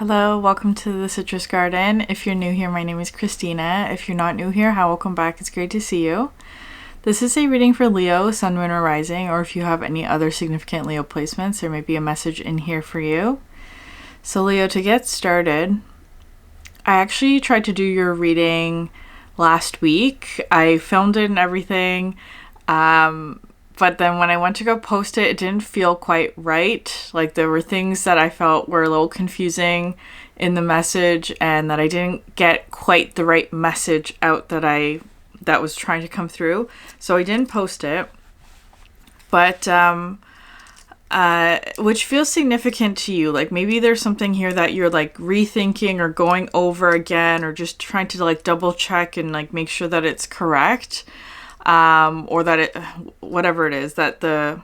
Hello, welcome to the Citrus Garden. If you're new here, my name is Christina. If you're not new here, hi, welcome back. It's great to see you. This is a reading for Leo, Sun, Moon, or Rising, or if you have any other significant Leo placements, there may be a message in here for you. So Leo, to get started, I actually tried to do your reading last week. I filmed it and everything, but then when I went to go post it, it didn't feel quite right. Like there were things that I felt were a little confusing in the message and that I didn't get quite the right message out that was trying to come through. So I didn't post it. But which feels significant to you. Like maybe there's something here that you're like rethinking or going over again or just trying to like double check and like make sure that it's correct. Or that it, whatever it is, that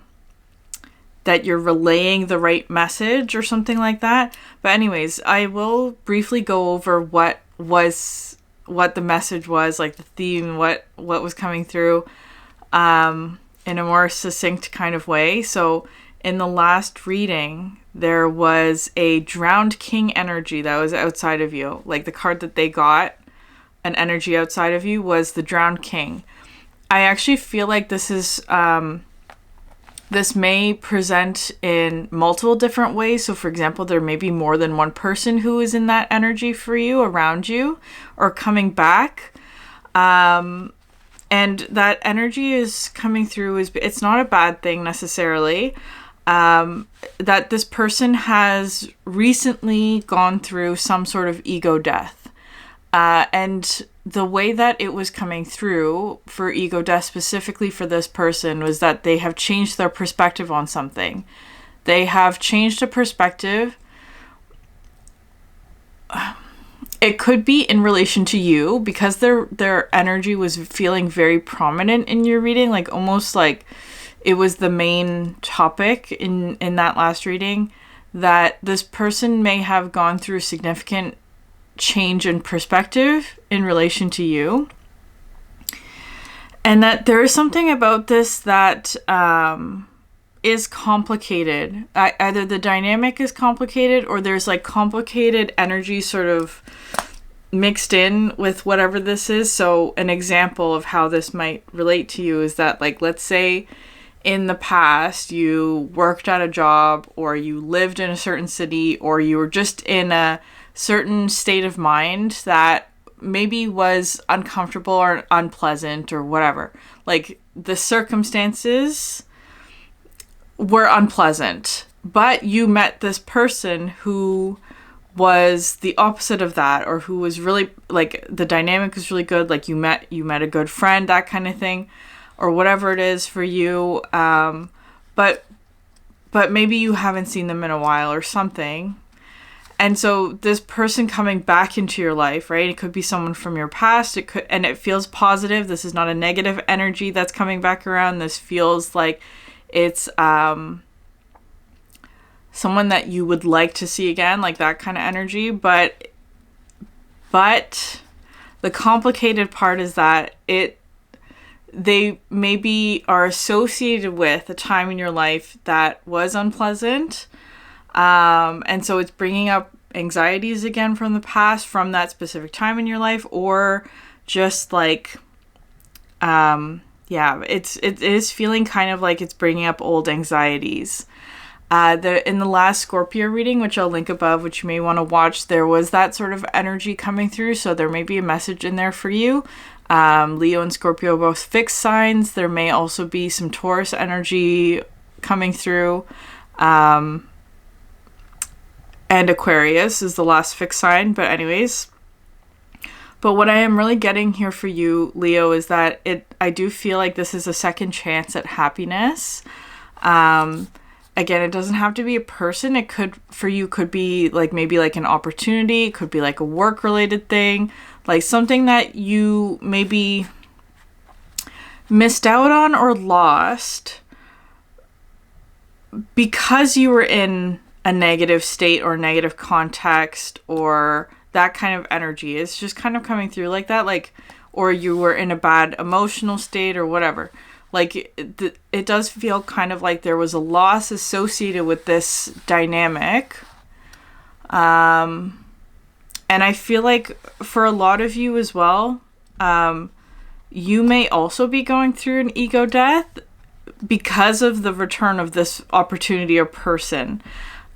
you're relaying the right message or something like that. But anyways, I will briefly go over what the message was, like the theme, what was coming through, in a more succinct kind of way. So in the last reading, there was a drowned king energy that was outside of you. Like the card that they got, an energy outside of you was the drowned king. I actually feel like this is, this may present in multiple different ways. So for example, there may be more than one person who is in that energy for you, around you, or coming back. And that energy is coming through, it's not a bad thing necessarily. That this person has recently gone through some sort of ego death. And the way that it was coming through for ego death specifically for this person was that they have changed their perspective on something. They have changed a perspective. It could be in relation to you because their energy was feeling very prominent in your reading, like almost like it was the main topic in that last reading, that this person may have gone through significant change in perspective in relation to you, and that there is something about this that is complicated. Either the dynamic is complicated or there's like complicated energy sort of mixed in with whatever this is. So an example of how this might relate to you is that, like, let's say in the past you worked at a job or you lived in a certain city or you were just in a certain state of mind that maybe was uncomfortable or unpleasant or whatever. Like the circumstances were unpleasant, but you met this person who was the opposite of that, or who was really like the dynamic was really good. Like you met a good friend, that kind of thing, or whatever it is for you. But maybe you haven't seen them in a while or something. And so this person coming back into your life, right? It could be someone from your past. And it feels positive. This is not a negative energy that's coming back around. This feels like it's someone that you would like to see again, like that kind of energy. But the complicated part is that they maybe are associated with a time in your life that was unpleasant. And so it's bringing up anxieties again from the past, from that specific time in your life, or just like, it is feeling kind of like it's bringing up old anxieties. In the last Scorpio reading, which I'll link above, which you may want to watch, there was that sort of energy coming through. So there may be a message in there for you. Leo and Scorpio are both fixed signs. There may also be some Taurus energy coming through. And Aquarius is the last fixed sign. But anyways, what I am really getting here for you, Leo, is that I do feel like this is a second chance at happiness. Again, it doesn't have to be a person. It could be like maybe like an opportunity. It could be like a work related thing, like something that you maybe missed out on or lost because you were in a negative state or negative context, or that kind of energy is just kind of coming through like that, like, or you were in a bad emotional state or whatever. Like it does feel kind of like there was a loss associated with this dynamic, And I feel like for a lot of you as well, you may also be going through an ego death because of the return of this opportunity or person.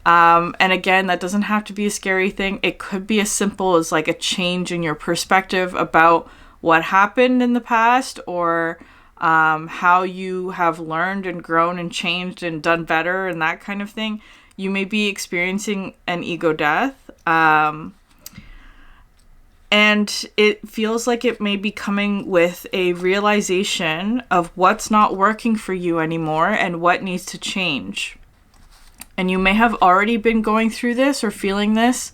And again, that doesn't have to be a scary thing. It could be as simple as like a change in your perspective about what happened in the past, or how you have learned and grown and changed and done better and that kind of thing. You may be experiencing an ego death. And it feels like it may be coming with a realization of what's not working for you anymore and what needs to change. And you may have already been going through this or feeling this,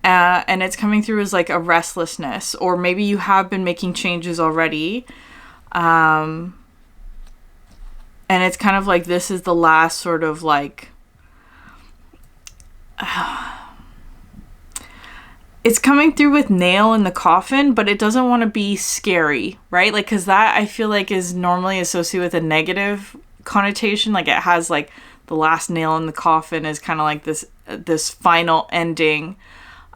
and it's coming through as like a restlessness, or maybe you have been making changes already. And it's kind of like this is the last sort of like... it's coming through with nail in the coffin, but it doesn't want to be scary, right? Like, because that I feel like is normally associated with a negative connotation. Like, it has like the last nail in the coffin is kind of like this final ending.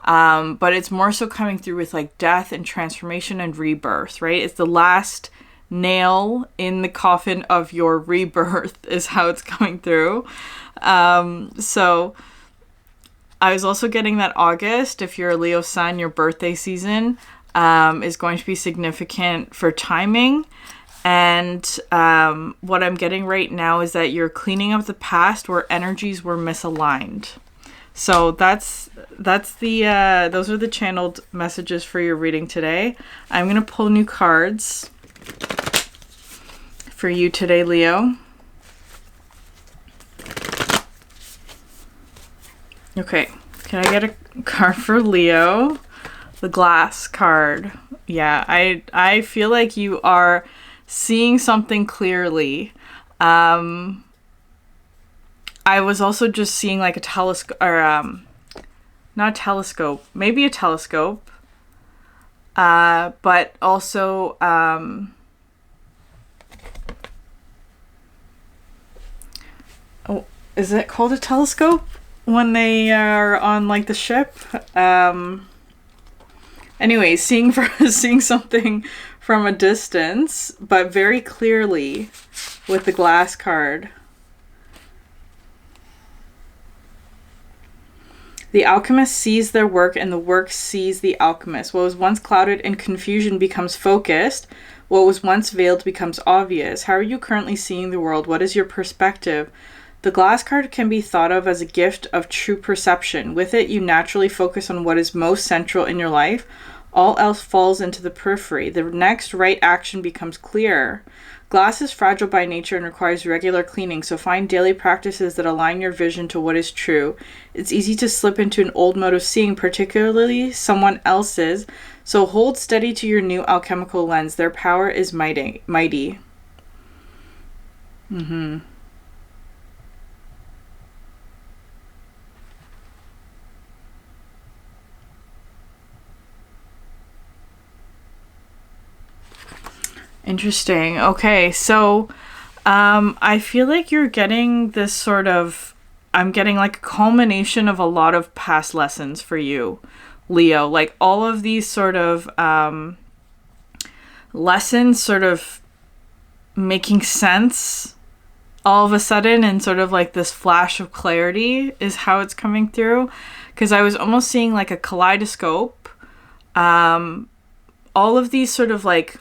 But it's more so coming through with like death and transformation and rebirth, right? It's the last nail in the coffin of your rebirth is how it's coming through. So I was also getting that August, if you're a Leo sun, your birthday season is going to be significant for timing. And what I'm getting right now is that you're cleaning up the past where energies were misaligned. So those are the channeled messages for your reading today. I'm going to pull new cards for you today, Leo. Okay, can I get a card for Leo? The Glass card. Yeah, I feel like you are seeing something clearly. I was also just seeing like a telescope, or not a telescope, maybe a telescope, but also oh, is it called a telescope when they are on like the ship? Anyway, seeing something from a distance, but very clearly with the Glass card. The alchemist sees their work and the work sees the alchemist. What was once clouded in confusion becomes focused. What was once veiled becomes obvious. How are you currently seeing the world? What is your perspective? The Glass card can be thought of as a gift of true perception. With it, you naturally focus on what is most central in your life. All else falls into the periphery. The next right action becomes clearer. Glass is fragile by nature and requires regular cleaning, so find daily practices that align your vision to what is true. It's easy to slip into an old mode of seeing, particularly someone else's, so hold steady to your new alchemical lens. Their power is mighty. Interesting. Okay, so I feel like you're getting this sort of, I'm getting like a culmination of a lot of past lessons for you, Leo. Like all of these sort of lessons sort of making sense all of a sudden, and sort of like this flash of clarity is how it's coming through. Because I was almost seeing like a kaleidoscope. All of these sort of like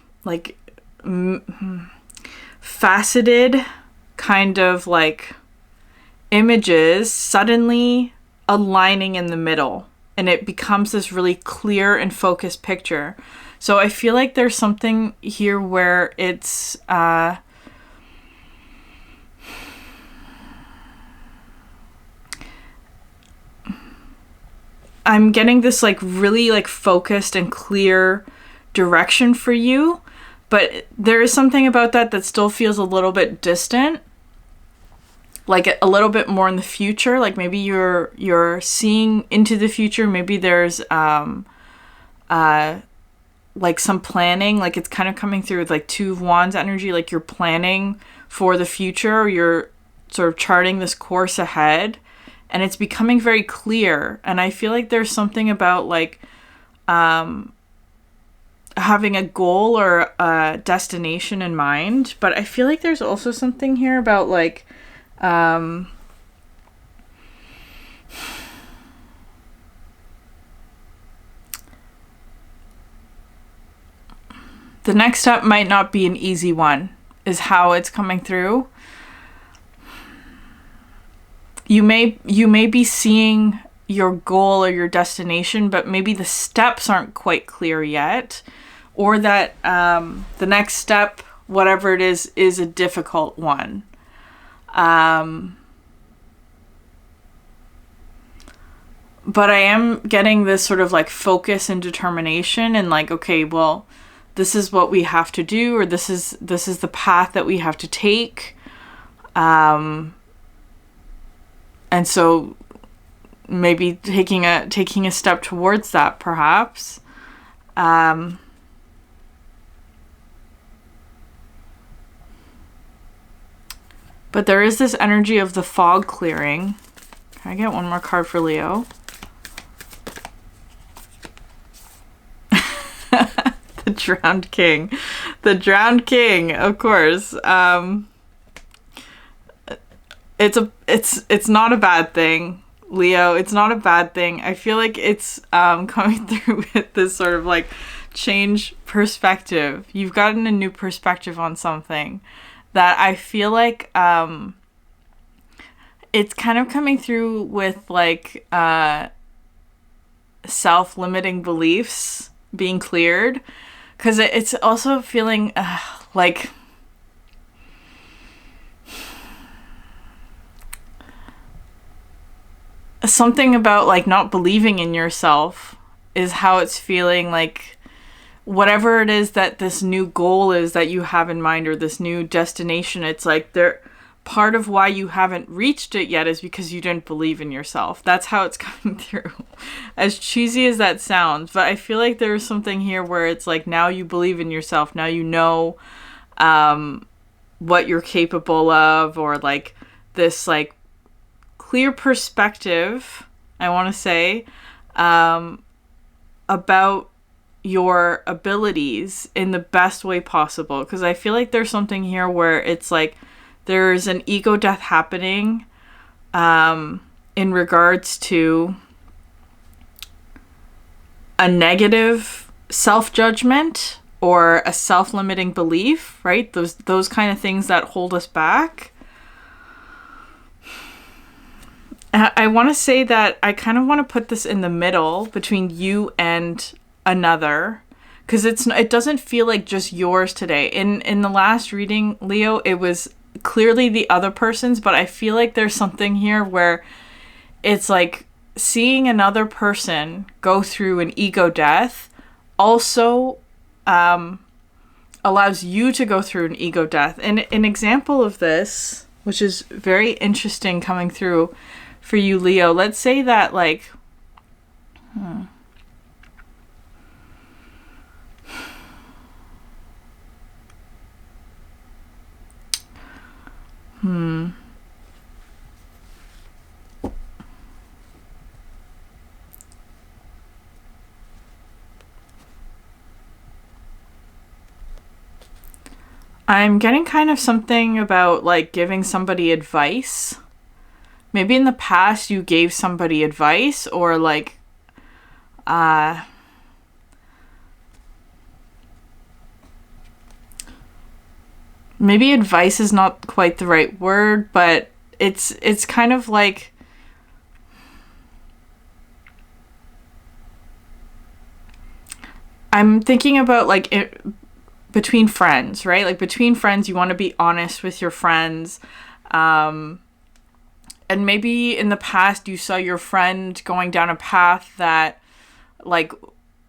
faceted kind of like images suddenly aligning in the middle, and it becomes this really clear and focused picture. So I feel like there's something here where it's I'm getting this like really like focused and clear direction for you. But there is something about that still feels a little bit distant, like a little bit more in the future. Like maybe you're seeing into the future. Maybe there's like some planning. Like it's kind of coming through with like Two of Wands energy. Like you're planning for the future, or you're sort of charting this course ahead. and it's becoming very clear. And I feel like there's something about like having a goal or a destination in mind, but I feel like there's also something here about like the next step might not be an easy one, is how it's coming through. You may be seeing your goal or your destination, but maybe the steps aren't quite clear yet, or that the next step, whatever it is a difficult one. But I am getting this sort of like focus and determination, and like, okay, well, this is what we have to do, or this is the path that we have to take. And so maybe taking a step towards that, perhaps. But there is this energy of the fog clearing. Can I get one more card for Leo? The Drowned King. The Drowned King, of course. It's not a bad thing, Leo. It's not a bad thing. I feel like it's coming through with this sort of like change perspective. You've gotten a new perspective on something that I feel like it's kind of coming through with like self-limiting beliefs being cleared, because it's also feeling like something about like not believing in yourself is how it's feeling. Like whatever it is that this new goal is that you have in mind, or this new destination, it's like part of why you haven't reached it yet is because you didn't believe in yourself. That's how it's coming through. As cheesy as that sounds, but I feel like there's something here where it's like now you believe in yourself. Now you know what you're capable of, or like this like clear perspective, I want to say, about your abilities in the best way possible. Because I feel like there's something here where it's like there's an ego death happening in regards to a negative self-judgment or a self-limiting belief, right? Those kind of things that hold us back. I want to say that I kind of want to put this in the middle between you and another, because it doesn't feel like just yours today. In the last reading, Leo, it was clearly the other person's, but I feel like there's something here where it's like seeing another person go through an ego death also allows you to go through an ego death. And an example of this, which is very interesting coming through for you, Leo, let's say that like I'm getting kind of something about like giving somebody advice. Maybe in the past you gave somebody advice, or like maybe advice is not quite the right word, but it's kind of like I'm thinking about like between friends, right? Like between friends, you want to be honest with your friends. And maybe in the past you saw your friend going down a path that like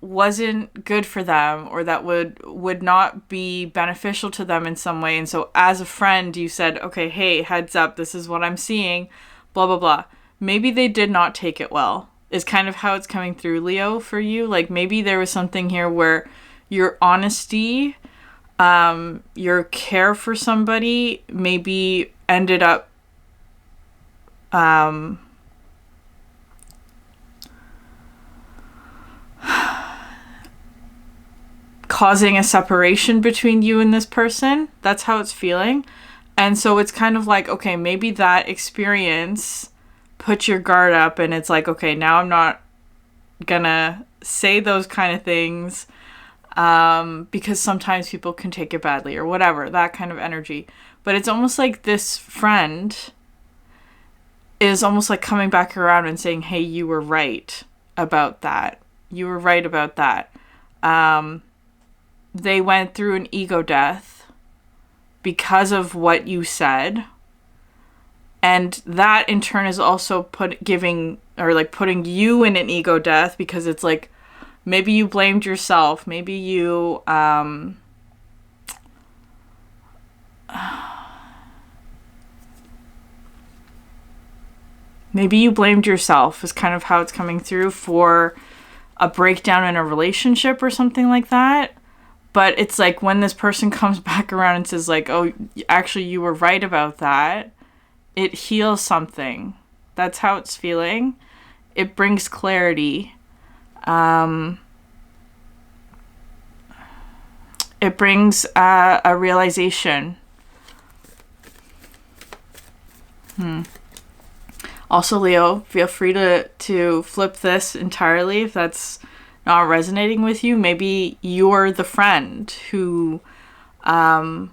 wasn't good for them, or that would not be beneficial to them in some way. And so as a friend, you said, okay, hey, heads up, this is what I'm seeing, blah, blah, blah. Maybe they did not take it well, is kind of how it's coming through, Leo, for you. Like maybe there was something here where your honesty, your care for somebody maybe ended up causing a separation between you and this person. That's how it's feeling. And so it's kind of like, okay, maybe that experience put your guard up, and it's like, okay, now I'm not gonna say those kind of things because sometimes people can take it badly or whatever, that kind of energy. But it's almost like this friend is almost like coming back around and saying, hey, you were right about that. You were right about that. They went through an ego death because of what you said. And that in turn is also putting you in an ego death, because it's like, maybe you blamed yourself. Maybe you, maybe you blamed yourself is kind of how it's coming through for a breakdown in a relationship or something like that. But it's like when this person comes back around and says like, oh, actually you were right about that, it heals something. That's how it's feeling. It brings clarity. It brings a realization. Also, Leo, feel free to flip this entirely if that's not resonating with you. Maybe you're the friend who had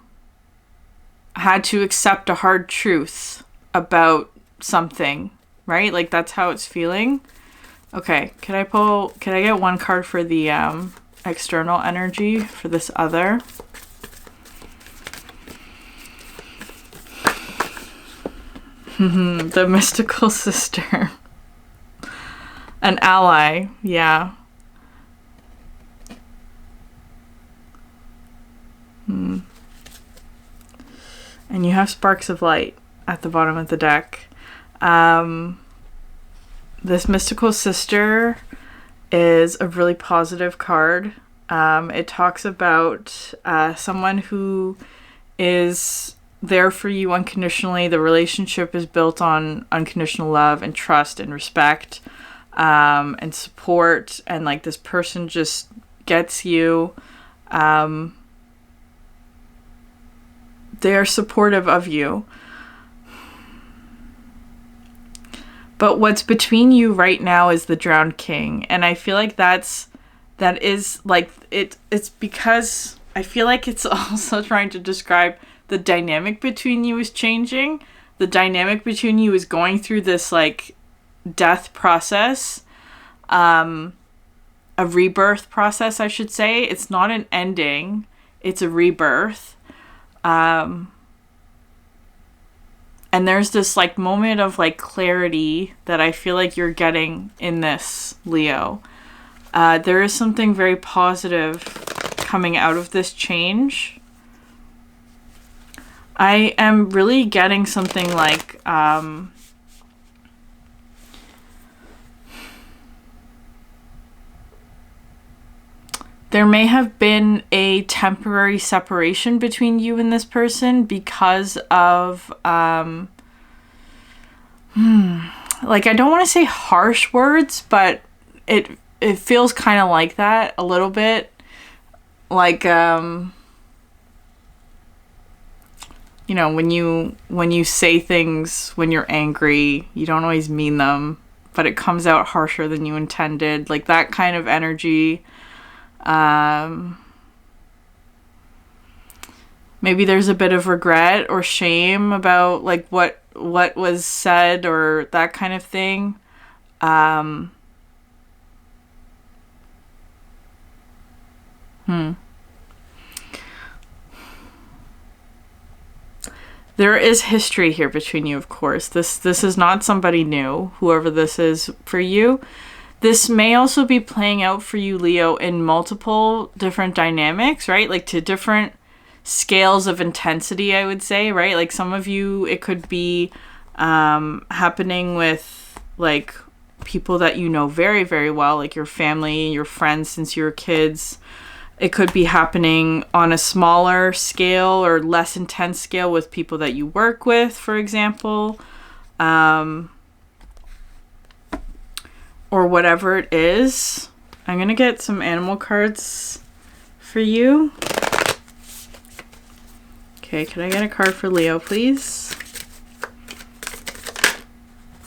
to accept a hard truth about something, right? Like that's how it's feeling. Okay, can I get one card for the external energy for this other? The mystical sister. An ally, yeah. And you have sparks of light at the bottom of the deck. This mystical sister is a really positive card. It talks about someone who is there for you unconditionally. The relationship is built on unconditional love and trust and respect and support, and like this person just gets you. They're supportive of you. But what's between you right now is the Drowned King. And I feel like that is like it's because I feel like it's also trying to describe the dynamic between you is changing. The dynamic between you is going through this like death process, a rebirth process, I should say. It's not an ending, it's a rebirth. And there's this like moment of like clarity that I feel like you're getting in this, Leo. There is something very positive coming out of this change. I am really getting something like there may have been a temporary separation between you and this person because of like I don't want to say harsh words, but it feels kind of like that a little bit. Like you know, when you say things when you're angry, you don't always mean them, but it comes out harsher than you intended. Like that kind of energy. Maybe there's a bit of regret or shame about like what was said or that kind of thing. There is history here between you, of course. This is not somebody new, whoever this is for you. This may also be playing out for you, Leo, in multiple different dynamics, right? Like to different scales of intensity, I would say, right? Like some of you, it could be happening with like people that you know very, very well, like your family, your friends since you were kids. It could be happening on a smaller scale or less intense scale with people that you work with, for example. Or whatever it is. I'm going to get some animal cards for you. Okay, can I get a card for Leo, please?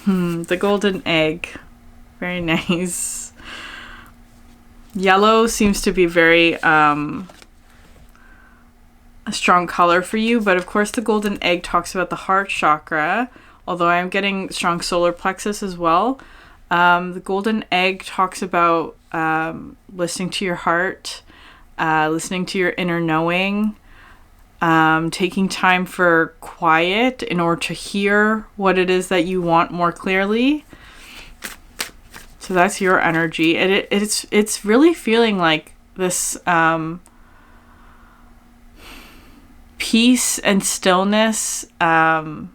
The golden egg. Very nice. Yellow seems to be very a strong color for you, but of course the golden egg talks about the heart chakra, although I'm getting strong solar plexus as well. The golden egg talks about listening to your heart, listening to your inner knowing, taking time for quiet in order to hear what it is that you want more clearly. So that's your energy. And it's really feeling like this peace and stillness and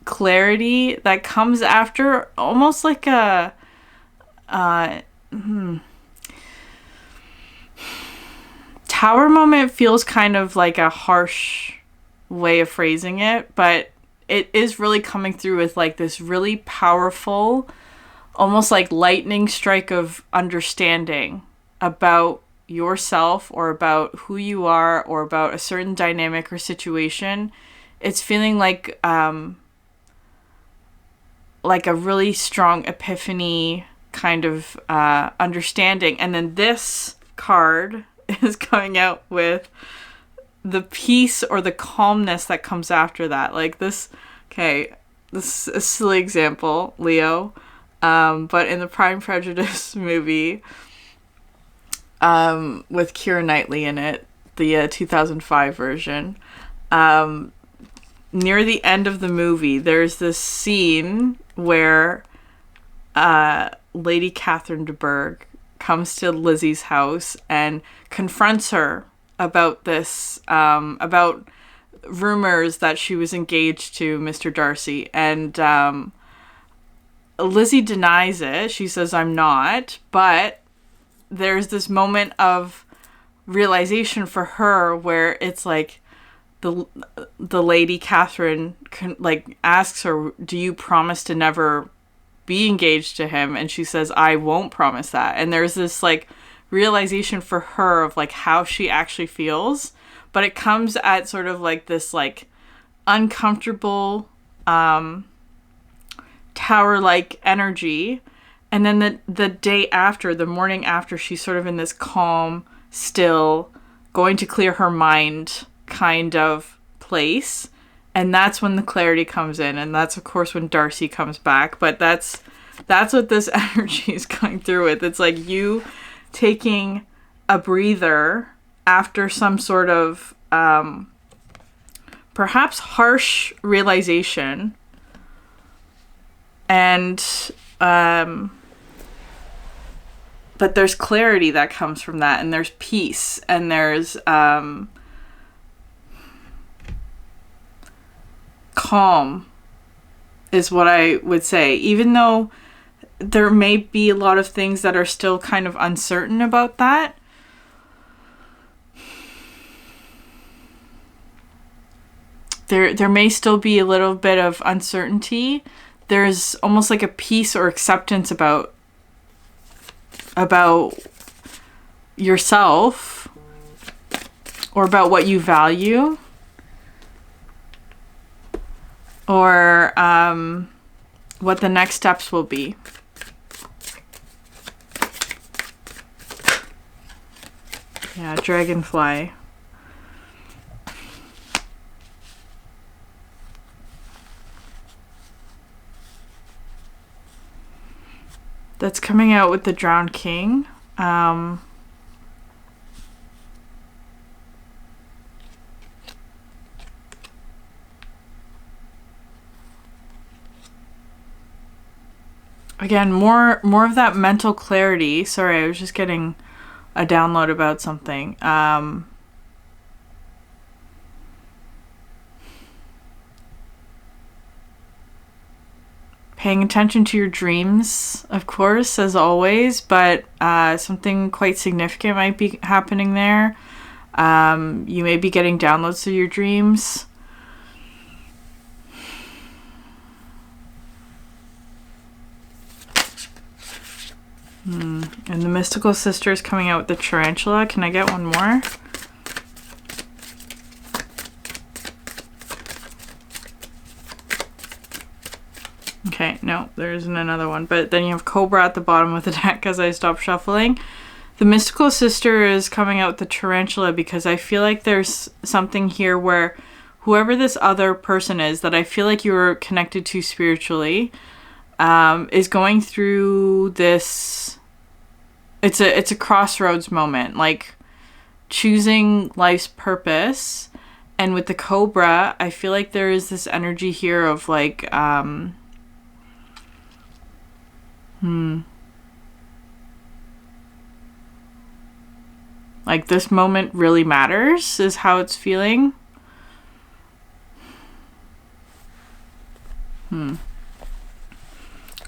clarity that comes after almost like a tower moment. Feels kind of like a harsh way of phrasing it, but it is really coming through with like this really powerful, almost like lightning strike of understanding about yourself or about who you are or about a certain dynamic or situation. It's feeling like a really strong epiphany kind of understanding. And then this card is coming out with the peace or the calmness that comes after that. Like this, okay, this is a silly example, Leo, but in the Pride and Prejudice movie, with Keira Knightley in it, the 2005 version, near the end of the movie, there's this scene where Lady Catherine de Bourgh comes to Lizzie's house and confronts her about this, about rumors that she was engaged to Mr. Darcy. And Lizzie denies it. She says, I'm not. But there's this moment of realization for her where it's like the Lady Catherine asks her, do you promise to never be engaged to him? And she says, I won't promise that. And there's this like realization for her of like how she actually feels, but it comes at sort of like this like uncomfortable tower-like energy. And then the day after, the morning after, she's sort of in this calm, still, going to clear her mind kind of place. And that's when the clarity comes in. And that's, of course, when Darcy comes back. But that's what this energy is going through with. It's like you taking a breather after some sort of perhaps harsh realization. And but there's clarity that comes from that, and there's peace, and there's calm is what I would say. Even though there may be a lot of things that are still kind of uncertain about that, there may still be a little bit of uncertainty. There's almost like a peace or acceptance about yourself or about what you value, or what the next steps will be. Yeah, dragonfly. That's coming out with the Drowned King. Again, more of that mental clarity. Sorry, I was just getting a download about something. Paying attention to your dreams, of course, as always, but something quite significant might be happening there. You may be getting downloads through your dreams. And the mystical sister is coming out with the tarantula. Can I get one more? Okay, no, there isn't another one. But then you have Cobra at the bottom of the deck as I stop shuffling. The mystical sister is coming out with the tarantula because I feel like there's something here where whoever this other person is that I feel like you're connected to spiritually is going through this... It's a crossroads moment, like choosing life's purpose. And with the Cobra, I feel like there is this energy here of like... Like this moment really matters is how it's feeling.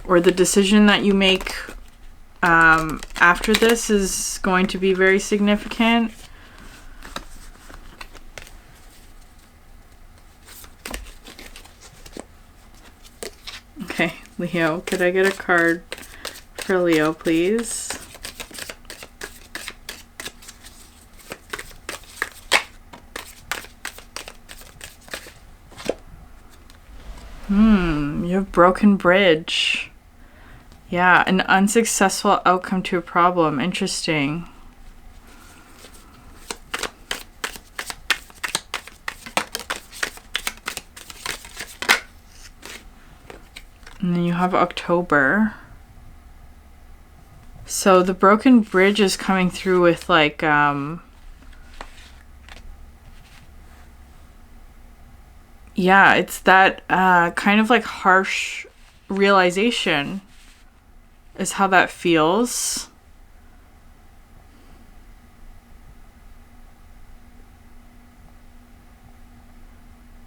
Or the decision that you make after this is going to be very significant. Okay, Leo, could I get a card for Leo, please? You have broken bridge. Yeah, an unsuccessful outcome to a problem. Interesting. And then you have October. So the broken bridge is coming through with like, yeah, it's that kind of like harsh realization is how that feels.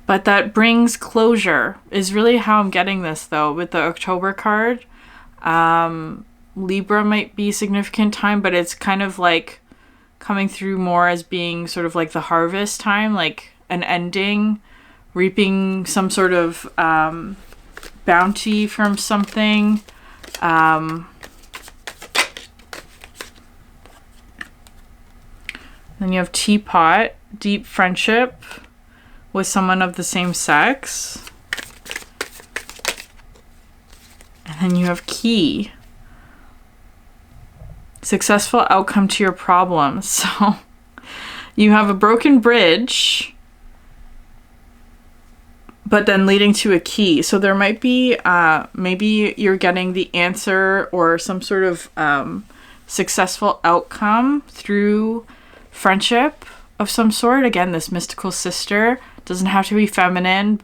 But that brings closure is really how I'm getting this though with the October card. Libra might be a significant time, but it's kind of like coming through more as being sort of like the harvest time, like an ending, reaping some sort of bounty from something. Then you have Teapot, deep friendship with someone of the same sex. And then you have Key, successful outcome to your problems. So you have a broken bridge, but then leading to a key. So there might be, maybe you're getting the answer or some sort of successful outcome through friendship of some sort. Again, this mystical sister doesn't have to be feminine,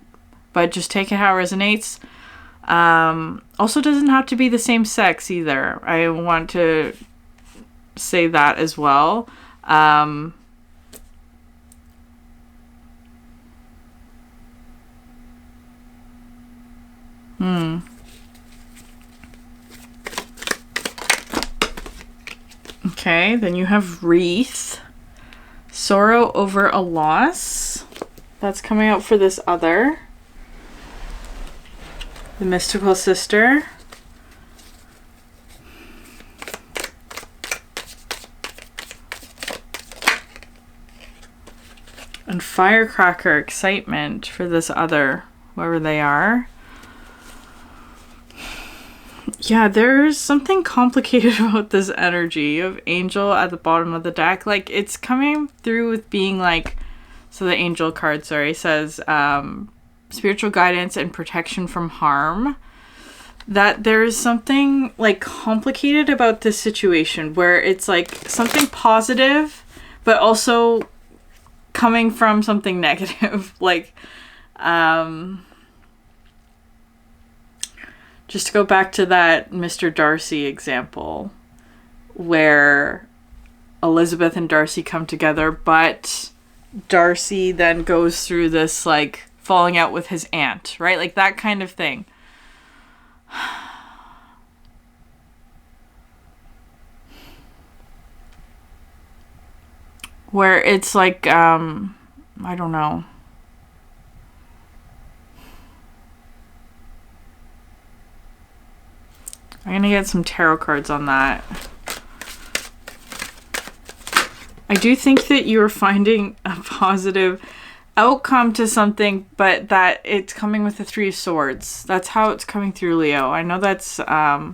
but just take it how it resonates. Also doesn't have to be the same sex either. I want to say that as well. Okay, then you have Wreath. Sorrow over a loss. That's coming out for this other. The mystical sister. And firecracker excitement for this other, whoever they are. Yeah, there's something complicated about this energy of angel at the bottom of the deck. Like, it's coming through with being like, so the angel card, sorry, says spiritual guidance and protection from harm. That there's something like complicated about this situation where it's like something positive, but also coming from something negative. Like, just to go back to that Mr. Darcy example where Elizabeth and Darcy come together, but Darcy then goes through this like falling out with his aunt, right? Like that kind of thing. Where it's like, I don't know. I'm gonna get some tarot cards on that. I do think that you're finding a positive outcome to something, but that it's coming with the Three of Swords. That's how it's coming through, Leo. I know that's a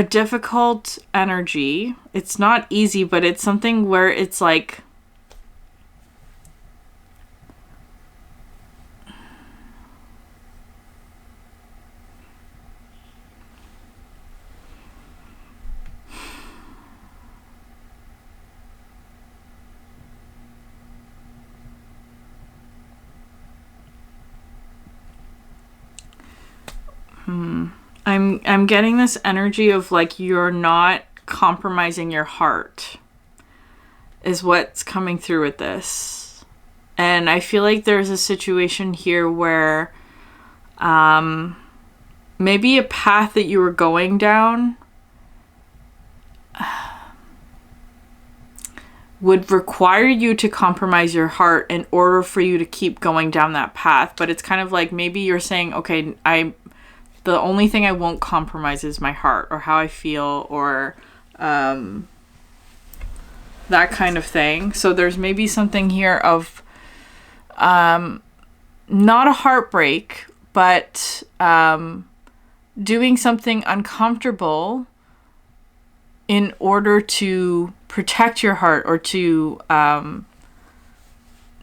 difficult energy. It's not easy, but it's something where it's like I'm getting this energy of like you're not compromising your heart is what's coming through with this. And I feel like there's a situation here where maybe a path that you were going down would require you to compromise your heart in order for you to keep going down that path. But it's kind of like maybe you're saying, okay, the only thing I won't compromise is my heart or how I feel or that kind of thing. So there's maybe something here of not a heartbreak, but doing something uncomfortable in order to protect your heart or to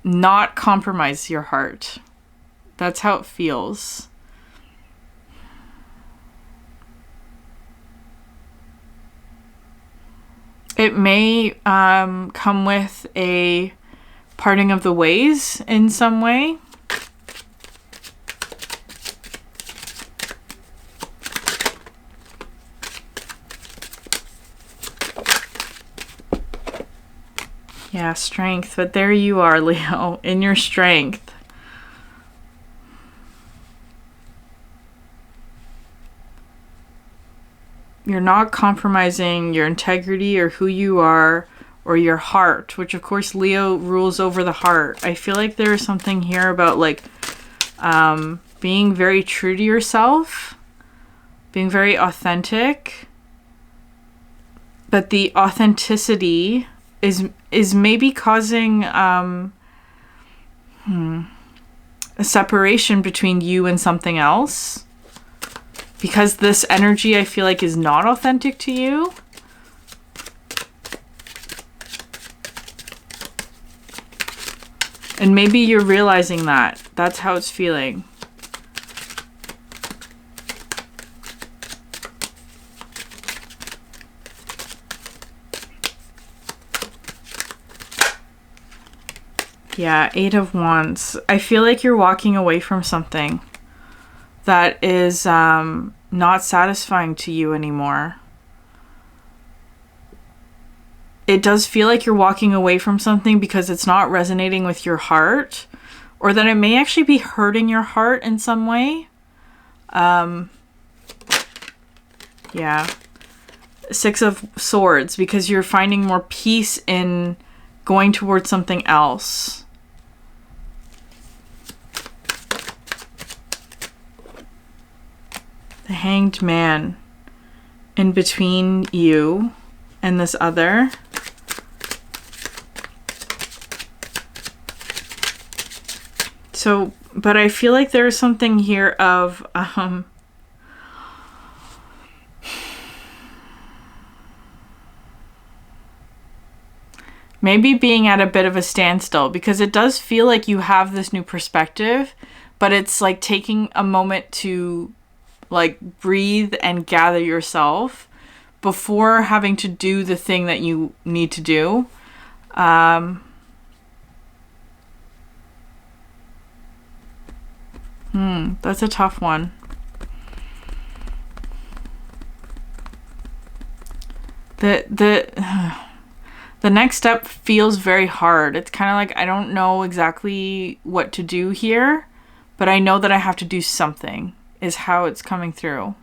not compromise your heart. That's how it feels. It may come with a parting of the ways in some way. Yeah, strength. But there you are, Leo, in your strength. You're not compromising your integrity or who you are or your heart, which of course Leo rules over the heart. I feel like there is something here about like being very true to yourself, being very authentic, but the authenticity is maybe causing a separation between you and something else. Because this energy, I feel like, is not authentic to you. And maybe you're realizing that. That's how it's feeling. Yeah, Eight of Wands. I feel like you're walking away from something that is not satisfying to you anymore. It does feel like you're walking away from something because it's not resonating with your heart, or that it may actually be hurting your heart in some way. Yeah. Six of Swords, because you're finding more peace in going towards something else. The Hanged Man in between you and this other. So, but I feel like there's something here of maybe being at a bit of a standstill, because it does feel like you have this new perspective, but it's like taking a moment to like breathe and gather yourself before having to do the thing that you need to do. That's a tough one. The next step feels very hard. It's kind of like, I don't know exactly what to do here, but I know that I have to do something, is how it's coming through.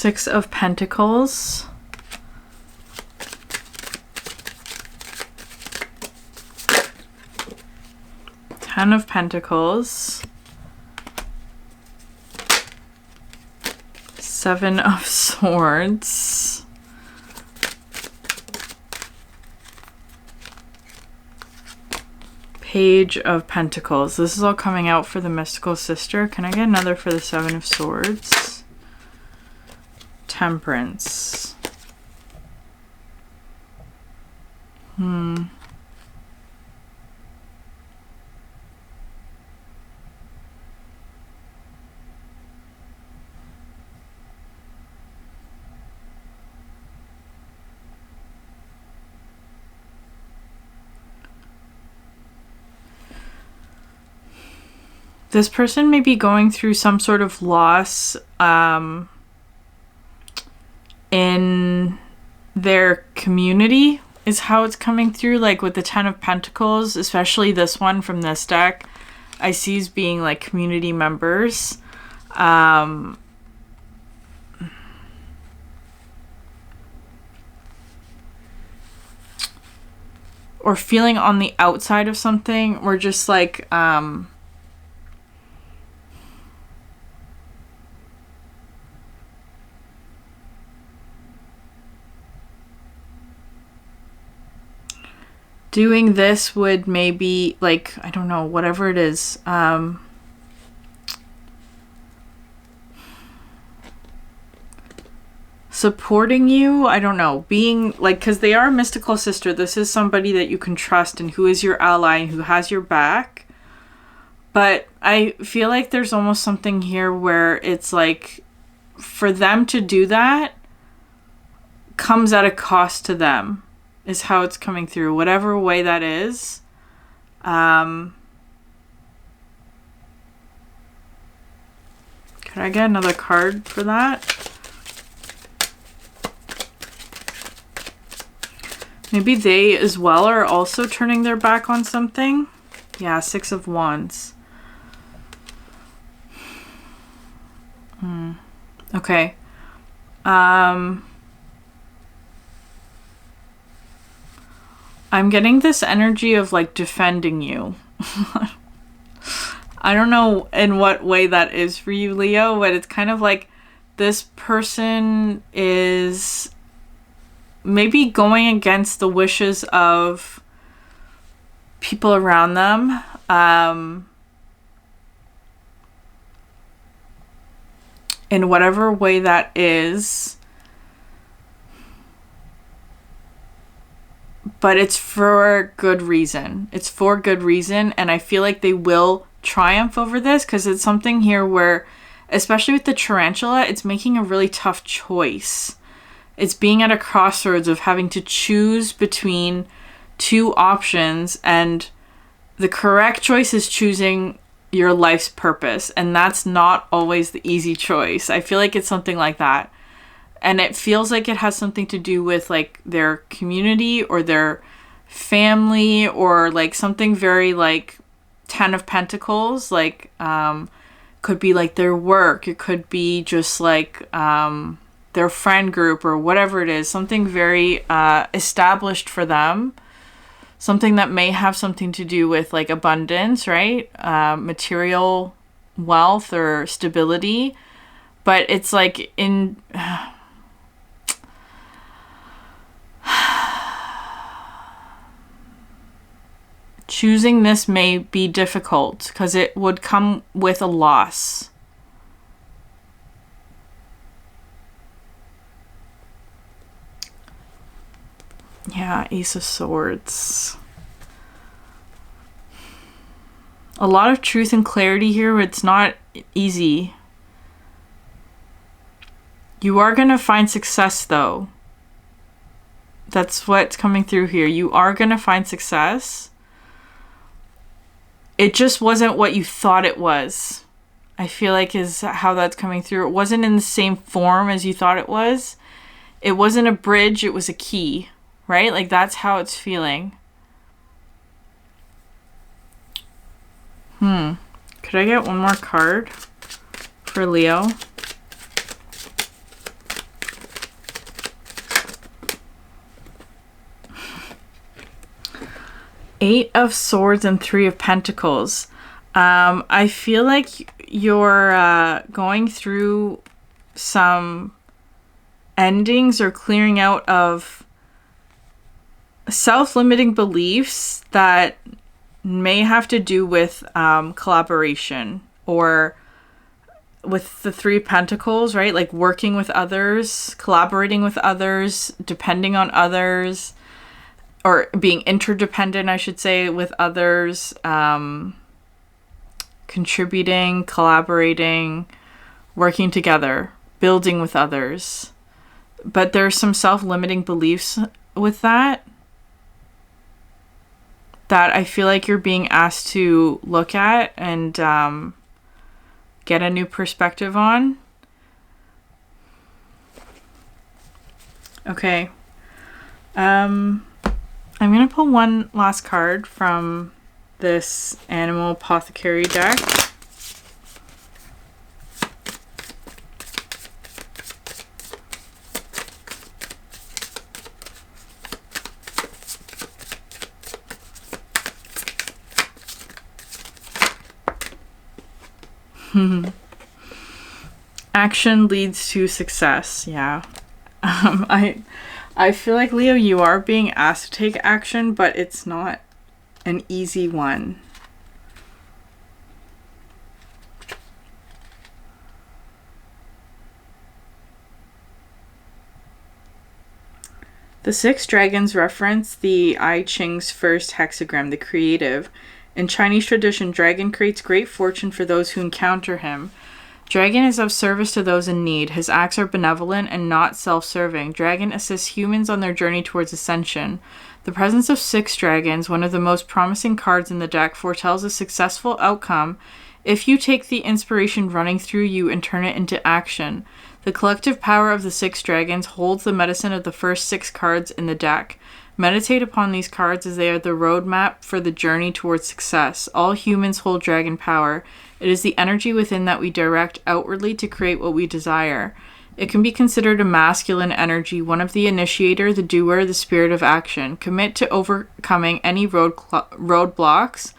Six of Pentacles. Ten of Pentacles. Seven of Swords. Page of Pentacles. This is all coming out for the mystical sister. Can I get another for the Seven of Swords? Temperance. This person may be going through some sort of loss in their community is how it's coming through, like with the Ten of Pentacles, especially this one from this deck. I see as being like community members. Or feeling on the outside of something, or just like doing this would maybe, like, I don't know, whatever it is. Supporting you, I don't know, being like, because they are a mystical sister. This is somebody that you can trust and who is your ally and who has your back. But I feel like there's almost something here where it's like, for them to do that comes at a cost to them, is how it's coming through, whatever way that is. Could I get another card for that? Maybe they as well are also turning their back on something. Yeah, Six of Wands. Okay. I'm getting this energy of like defending you. I don't know in what way that is for you, Leo, but it's kind of like this person is maybe going against the wishes of people around them. In whatever way that is. But it's for good reason. It's for good reason. And I feel like they will triumph over this, because it's something here where, especially with the tarantula, it's making a really tough choice. It's being at a crossroads of having to choose between two options, and the correct choice is choosing your life's purpose. And that's not always the easy choice. I feel like it's something like that. And it feels like it has something to do with like their community or their family, or like something very like Ten of Pentacles, like could be like their work. It could be just like their friend group or whatever it is. Something very established for them. Something that may have something to do with like abundance, right? Material wealth or stability. But it's like in... choosing this may be difficult because it would come with a loss. Yeah, Ace of Swords. A lot of truth and clarity here, but it's not easy. You are going to find success, though. That's what's coming through here. You are going to find success. It just wasn't what you thought it was. I feel like is how that's coming through. It wasn't in the same form as you thought it was. It wasn't a bridge, it was a key, right? Like that's how it's feeling. Could I get one more card for Leo? Eight of Swords and Three of Pentacles. I feel like you're going through some endings or clearing out of self-limiting beliefs that may have to do with collaboration, or with the Three of Pentacles, right? Like working with others, collaborating with others, depending on others, or being interdependent, I should say, with others, contributing, collaborating, working together, building with others. But there's some self-limiting beliefs with that I feel like you're being asked to look at and get a new perspective on. Okay. I'm going to pull one last card from this Animal Apothecary deck. Action leads to success. Yeah. I feel like, Leo, you are being asked to take action, but it's not an easy one. The Six Dragons reference the I Ching's first hexagram, the creative. In Chinese tradition, dragon creates great fortune for those who encounter him. Dragon is of service to those in need. His acts are benevolent and not self-serving. Dragon assists humans on their journey towards ascension. The presence of six dragons, one of the most promising cards in the deck, foretells a successful outcome if you take the inspiration running through you and turn it into action. The collective power of the six dragons holds the medicine of the first six cards in the deck. Meditate upon these cards as they are the roadmap for the journey towards success. All humans hold dragon power. It is the energy within that we direct outwardly to create what we desire. It can be considered a masculine energy, one of the initiator, the doer, the spirit of action. Commit to overcoming any roadblocks,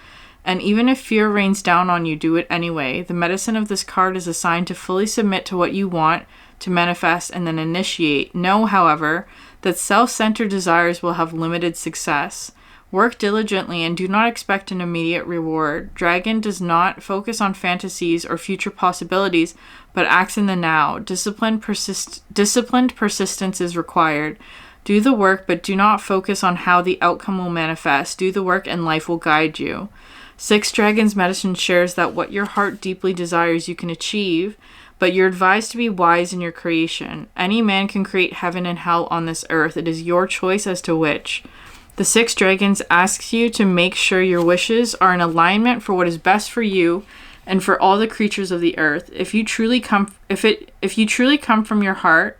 and even if fear rains down on you, do it anyway. The medicine of this card is assigned to fully submit to what you want to manifest and then initiate. Know, however, that self-centered desires will have limited success. Work diligently and do not expect an immediate reward. Dragon does not focus on fantasies or future possibilities, but acts in the now. Disciplined persistence is required. Do the work, but do not focus on how the outcome will manifest. Do the work and life will guide you. Six Dragons medicine shares that what your heart deeply desires you can achieve, but you're advised to be wise in your creation. Any man can create heaven and hell on this earth. It is your choice as to which. The Six Dragons asks you to make sure your wishes are in alignment for what is best for you and for all the creatures of the earth. If you truly come from your heart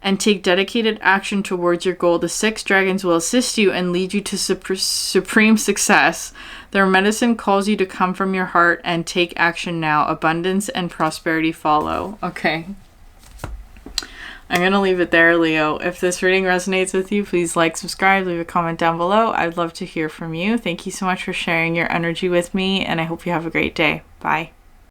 and take dedicated action towards your goal, the Six Dragons will assist you and lead you to supreme success. Their medicine calls you to come from your heart and take action now. Abundance and prosperity follow. Okay. I'm going to leave it there, Leo. If this reading resonates with you, please like, subscribe, leave a comment down below. I'd love to hear from you. Thank you so much for sharing your energy with me, and I hope you have a great day. Bye.